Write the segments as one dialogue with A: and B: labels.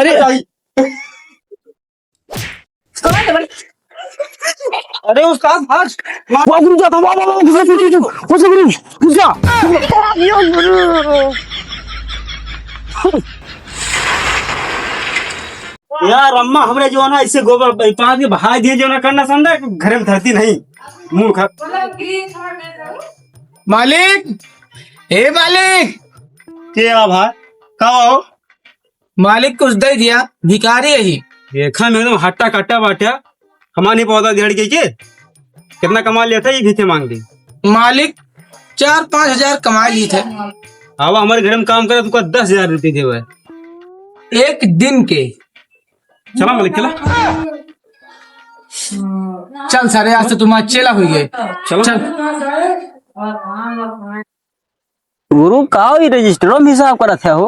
A: अरे अरे उस्ताद फर्स्ट वाह गुरु जाता वाह वाह घुसा गुरु घुसा यो गुरु यार अम्मा हमरे जो ना इससे गोबर पानी के बहा दिए जो ना करना समझा घर में धरती नहीं मुंह खा
B: मालिक हे मालिक
A: क्या भाई कहो
B: मालिक कुछ दे दिया भिखारी यही
A: देखा में एकदम हट्टा कट्टा बाटा कमा नहीं पौधा दिहाड़ के कितना कमा लिया था ये भीखे मांग दी
B: मालिक 4-5 हजार कमा लिए थे
A: अब हमारे घर में काम करे तुमको 10,000 रुपये दे हुए
B: एक दिन के।
A: चला मालिक चला
B: चल सारे आज से तुम्हारा चेला हुई है।
A: चलो
B: चल
A: गुरु का रजिस्टरों में हिसाब करा था हो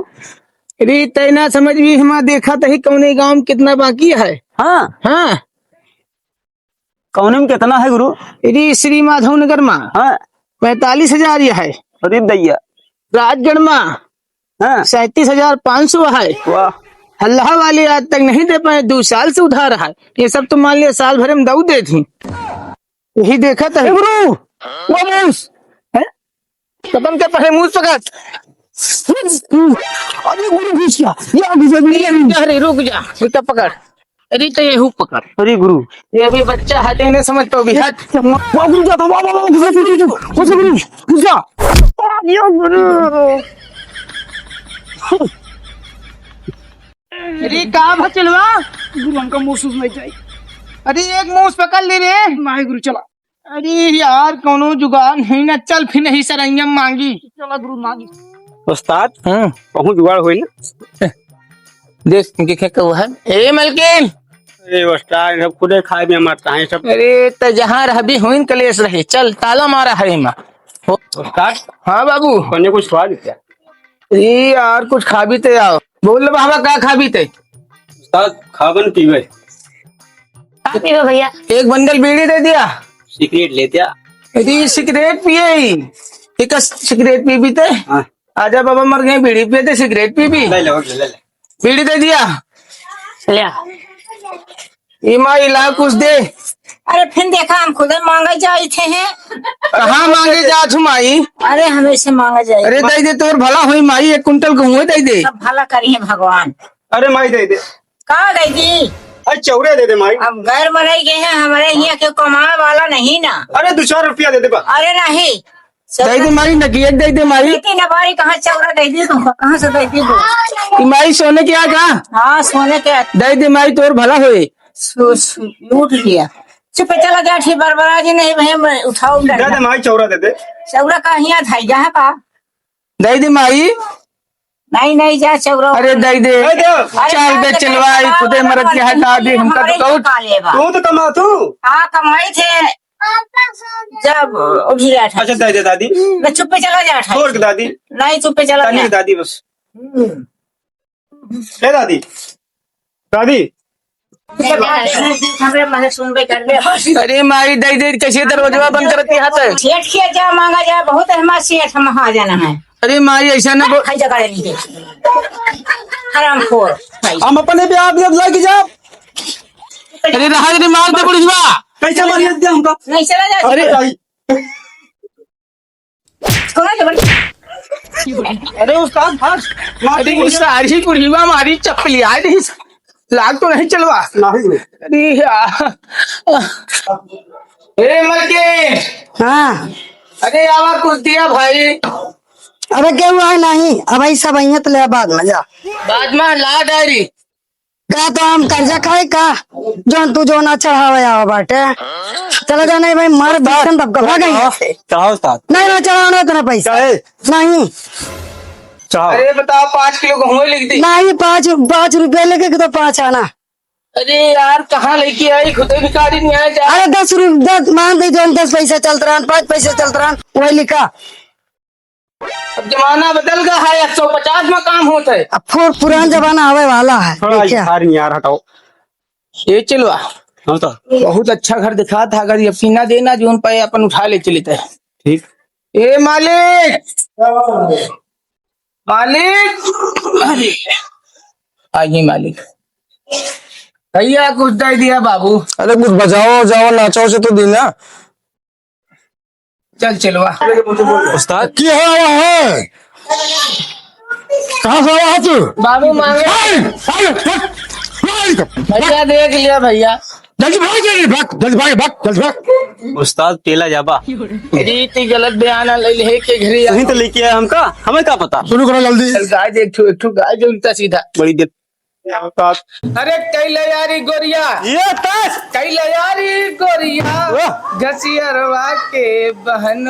B: अरे तैना समझ भी हमारा देखा तो ही कौने गांव में कितना बाकी है।
A: हाँ
B: हाँ
A: कौन में कितना है गुरु
B: अरे श्री माधव नगर में
A: हाँ
B: 45,000 यह है।
A: अरे दैया
B: राजगढ़ में
A: हाँ
B: 37,500 है।
A: वाह
B: अल्लाह वाले आज तक नहीं दे पाए 2 साल से उधार है। ये सब तो मान लिया साल भर में दऊ दे थी यही देखा था
A: गुरु
B: वो मूस है कदम के पहले मूस पकड़
A: अरे गुरु घुस गया या घुस
B: अरे रुक जा बेटा पकड़ अरे तो ये पकड़
A: अरे गुरु
B: ये भी बच्चा है नहीं समझ तो भी हट
A: वाह गुरु जाता वाह वाह घुस गुरु घुस जा यो गुरु
B: अरे कहाँ भचलवा
A: गुरु हमका महसूस नहीं चाहिए
B: अरे एक मूस पकड़ ले रे
A: नहीं गुरु चला
B: अरे यार कोनो जुगाड़ नहीं ना चल फिर नहीं सरंगम मांगी
A: चला गुरु मांगी उस्ताद
B: हाँ
A: बहुत जुगाड़ हुई ना
B: देख इनके क्या कहो है ए मलकिन
A: अरे उस्ताद सब खुदे खाए में मरता है सब
B: अरे तो जहाँ रहबी हुई कलेश रहे चल ताला मारा है माँ
A: उस्ताद
B: हाँ बाबू
A: कोने कुछ स्वाद क्या
B: अरे यार कुछ खा भी ते आओ बोल बाबा क्या खा भी ते
A: उस्ताद खावन पीवे
C: भैया
B: एक बंडल बीड़ी दे दिया
A: सिगरेट लेते
B: अरे सिगरेट पिए एक सिगरेट पी भी ते
A: हाँ
B: आजा बाबा मर गए बीड़ी पिए थे सिगरेट पी भी
A: ले ले
B: बीड़ी दे दिया
C: लिया
B: इमा इला कुछ दे
C: अरे फिर देखा हम खुद मांगा जाए थे हैं
B: कहाँ मांगे जा तू माई
C: अरे हमेशा मांगा जाए
B: अरे दे दे तोर भला हुई माई 1 कुंटल गेहूं दे दे
C: सब भला करिए भगवान।
A: अरे माई दे दे
C: कहा गई थी
A: अरे चौरे दे दे माई
C: अब घर बनाई गए हैं हमारे यहाँ के कमाने वाला नहीं ना।
A: अरे 2-4 रुपया दे दे बा
C: अरे नहीं
B: दे दे माई नकियत दे दे माई
C: इतनी नबारी कहाँ चौरा दे दी तुमको कहाँ से दे दी तू?
B: ई माई सोने क्या का
C: हाँ सोने के
B: दे दे माई तोर भला होए
C: लूट लिया चुप चला गया ठीक बरबरा जी नहीं भाई मैं उठाऊ
A: दे दे माई चौरा दे दे
C: चौरा का यहाँ था जहाँ का
B: दे दे माई
C: नहीं नहीं जा चौरा
B: अरे दे दे
A: दे दे
B: चल दे चलवाई खुदे मरद के हटा दे हमका तो कौट
A: तू तो कमा तू
C: हाँ कमाई थे जब उठ गया था।
A: अच्छा दे दे दादी
C: मैं चुप्पे चला गया था
A: छोड़ के दादी
C: नहीं चुप्पे चला
A: तानी
C: गया।
A: की दादी बस है दादी दादी
C: हमरे मन सुनबे कर ले
B: अरे माई दे दे कैसे दरवाजा बंद करती हाथ
C: सेठ किया जा मांगा जा बहुत हमारा सेठ हम आ जाना है
B: अरे माई ऐसा न बोल
C: खाई जगह ले लीजिए हराम खोर
A: हम अपने पे आप लग जा
B: अरे रहा रे मार दे पुलिसवा
A: कैसे मारिए दे हमको
C: नहीं चला जा
A: अरे
C: छोड़ा जा बड़ी
A: अरे उस्ताद फर्स्ट
B: अरे ये सारी पुलिसवा मारी चप्पली आ रही लाग तो नहीं चलवा
A: नहीं
B: अरे यार अरे मलके
D: हाँ
B: अरे आवा कुछ दिया भाई
D: अबे क्या हुआ है नहीं अब ऐसा भैया तो ले बाद में जा
B: बाद में ला डायरी
D: क्या तो हम कर्जा खाए का जो ना चढ़ावे आवा बाटे चला जा नहीं भाई मार बैठन तब गवा गई
A: चाहो उस्ताद
D: नहीं ना चढ़ाना इतना पैसा
A: चाहे
D: नहीं
A: चाहो
B: अरे बताओ 5 किलो गेहूं लिख दी
D: नहीं 5 रुपए लेके तो 5 आना
B: अरे यार कहाँ लेके आई खुद भिखारी नहीं आया जा
D: अरे 10 मान दे जो 10 पैसा चलता रहा 5 पैसे चलता रहा वही लिखा
B: अब जमाना बदल गया है 150 में काम होता है
D: अब पुराना जमाना आवे वाला है
A: थोड़ा
D: देखिए
A: यार नहीं यार हटाओ
B: ये चलवा
A: हम तो
B: बहुत अच्छा घर दिखा था अगर ये पीना देना जो उन पे अपन उठा ले चले थे
A: ठीक
B: ए मालिक मालिक आइए मालिक। भैया कुछ दे दिया बाबू।
A: अरे कुछ बजाओ जाओ नाचो से तो देना।
B: चल चलवा।
A: उस्ताद क्या है कहाँ से आया तू?
B: बाबू मांगे। भैया देख लिया भैया।
A: जल्दी भाग जल्दी भाग जल्दी भाग भाग जल्दी भाग।
E: उस्ताद केला जाबा
B: रीति गलत बयान ले के घरे
E: कहीं तो लेके आया हमका हमें क्या पता।
A: शुरू करो जल्दी।
B: चल गाय दे एक ठो गाय जो उल्टा सीधा।
E: बड़ी देर
B: अरे कैला यारी गोरिया
E: ये तस
B: कैला यारी गोरिया घसियरवा के बहन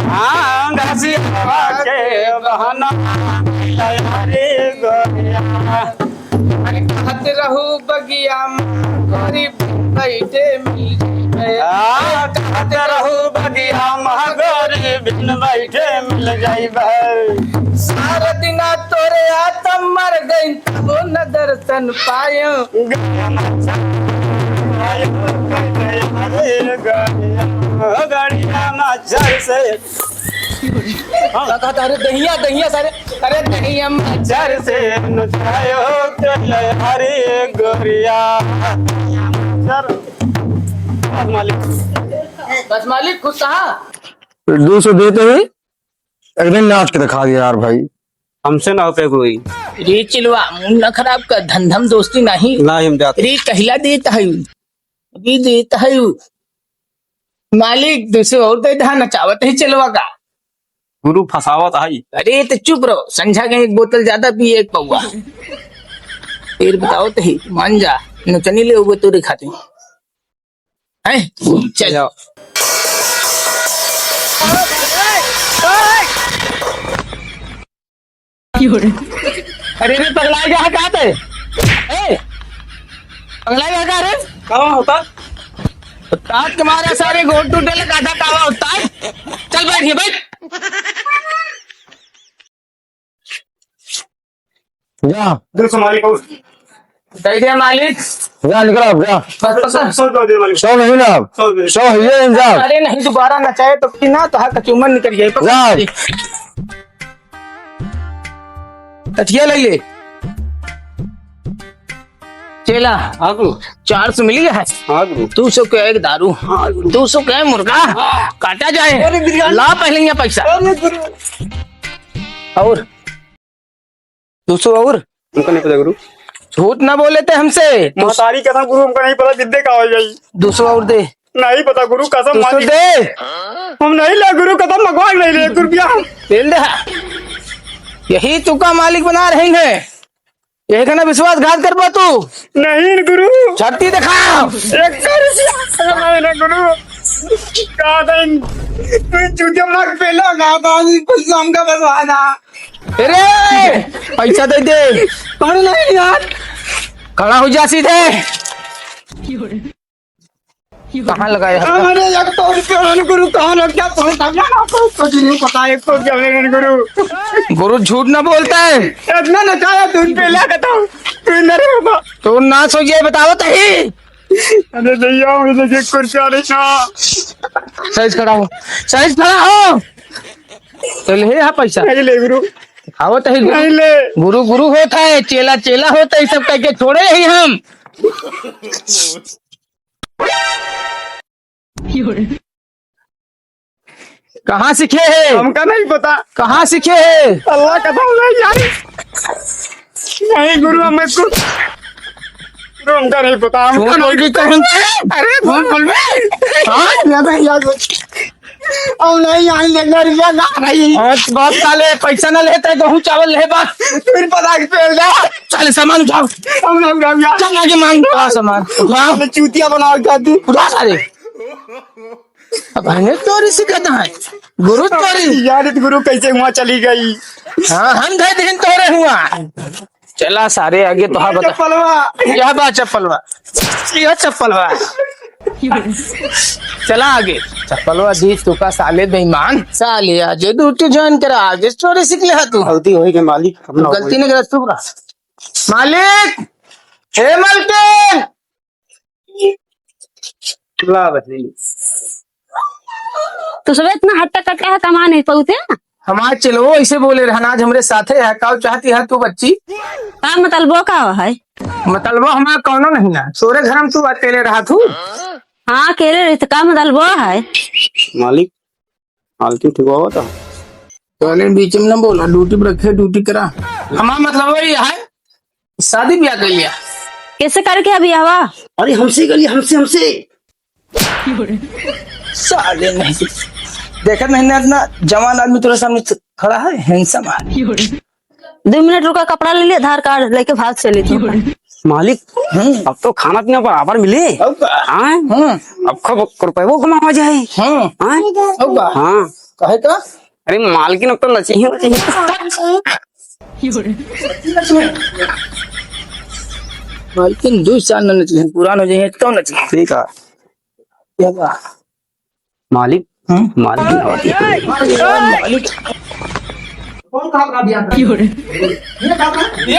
E: हाँ घसी हवा के बहाना तैयारी गोरिया
B: हाथ रहू बगिया गोरी बैठे मिल
E: कहते रहू बगिया महागोरी बिन बैठे मिल जाइबे।
B: सारा दिना तोरे आत्म मर गई वो न दर्शन पायो।
E: गड़िया मच्छर से
B: अरे दहिया दहिया सारे अरे दहिया
E: मच्छर से नुचायो हरे गोरिया मालिक।
B: बस मालिक खुश कहा
A: 200 देते ही एक दिन नाच के दिखा दिया यार भाई।
E: हमसे ना हो पे कोई
B: रे चिलवा मुंह न खराब कर धंधम दोस्ती नहीं
E: ना हम जाते
B: रे कहला देता है अभी देता है मालिक दूसरे और दे धा नचावत ही चिलवा का।
E: गुरु फसावत आई।
B: अरे तो चुप रहो संझा के एक बोतल ज्यादा पिए एक पौवा फिर बताओ तो ही मान जा नचनी ले उगो तोरे खाते हैं चल
E: जाओ।
B: अरे रे पगला जा कहाँ पे पगला जा कहाँ रे
E: कहाँ होता
B: ताज के मारे सारे गोट टूटे ले काटा कावा होता है। चल बैठिए बैठ
A: जा
E: दिल से मालिक हो
B: दे दिया मालिक।
A: जा निकल आप जा।
B: बस बस
E: 100 दे मालिक।
A: 100 नहीं ना आप 100 है ये इंसान।
B: अरे नहीं दोबारा नचाए तो कि ना तो हाँ कचूमन निकल जाए
A: जा।
B: तथिया ले ले चेला
E: हाँ गुरु
B: 400 मिली है
E: हाँ गुरु
B: 200 का एक दारू 200 का है मुर्गा काटा जाए ला पहले यहाँ पैसा और 200 और
E: हमको नहीं पता गुरु।
B: झूठ ना बोले थे हमसे
E: महतारी कसम गुरु हमको नहीं पता विद्या का हो गई।
B: 200 और दे
E: नहीं पता गुरु कसम
B: 200
E: मालिक।
B: दे
E: हम नहीं ले गुरु कसम भगवान नहीं ले रुपया।
B: तेल दे यही तू का मालिक बना रहे हैं यही का ना विश्वासघात कर पा तू
E: नहीं गुरु
B: छाती दिखा
E: एक नहीं गुरु कहा था चूतिया मत पेला कहा था कसम का बसवाना।
B: अरे पैसा दे दे
E: अरे नहीं यार
B: खड़ा हो जा सीधे कहाँ लगाया
E: अरे एक तो रुपया गुरु कहाँ लग गया कुछ नहीं पता एक तो क्या गुरु
B: गुरु झूठ ना बोलता है
E: इतना नचाया तू पेला कहता तू नहीं होगा।
B: तो ना सोचिए बताओ तो ही
E: अरे भैया मुझे कुर्सिया नहीं ना
B: साइज खड़ा हो साइज खड़ा हो तो ले यहाँ पैसा
E: नहीं ले गुरु
B: आओ तो ही
E: नहीं ले
B: गुरु गुरु होता है चेला चेला होता है सब कह के छोड़े ही हम कहाँ सीखे है
E: हमका नहीं पता
B: कहाँ सीखे है
E: अल्लाह का नाम नहीं यार नहीं गुरु हमें कुछ गुरु हमका नहीं पता हमको नहीं
B: अरे फोन बोल
E: हम नहीं यहाँ लेकर रुपया ना रही
B: बहुत साले पैसा ना लेते है गेहूँ चावल ले बात
E: फिर पता कि पेल जा
B: चल सामान उठाओ
E: हम लोग रविया
B: चल आगे मांग उठा सामान उठाओ
E: चूतिया बनाओ जाती
B: उठा सारे अब हमें चोरी सिखाता है गुरु चोरी
E: यार गुरु कैसे वहाँ चली गई
B: हाँ हम गए दिन तोरे हुआ चला सारे आगे तो हाँ बता
E: चप्पलवा
B: यह बात चप्पलवा यह चप्पलवा चला आगे चप्पलवा दी तू का साले बेईमान साले आज ड्यूटी ज्वाइन करा आगे चोरी सीख ले तू
E: गलती हो गई मालिक
B: गलती नहीं करा तू का मालिक हे मालिक
D: तो सब इतना हट्टा कट्टा है कमा नहीं पाते
B: हमारे चलो ऐसे बोले रहना आज हमरे साथे है का चाहती है तू बच्ची
F: का मतलब का है?
B: मतलब हमारा कौनो नहीं ना सोरे घर में तू अकेले रहा तू
F: हाँ अकेले रहते का मतलब है?
A: मालिक हालती ठीक हुआ था।
B: पहले बीच में ना बोला ड्यूटी पर रखे ड्यूटी करा हमारा मतलब वही है शादी ब्याह कर लिया
F: कैसे करके अभी हवा?
A: अरे हमसे गली हमसे
B: साले नहीं देखा नहीं ना इतना जवान आदमी तेरे सामने खड़ा है हैंडसम है
F: 2 मिनट रुका कपड़ा ले लिया आधार कार्ड लेके भाग चली थी।
A: मालिक अब तो खाना पीना बराबर मिले। हाँ अब खब रुपये वो कमा जाए। हाँ
B: कहे का
A: अरे मालकिन अब तो नची ही
B: मालकिन 2 साल न नचले पुरान हो जाए तो नचले
A: ठीक है
B: क्या बा
A: मालिक मालकिन होती है।
B: मालिक
E: कौन कहा दिया? ये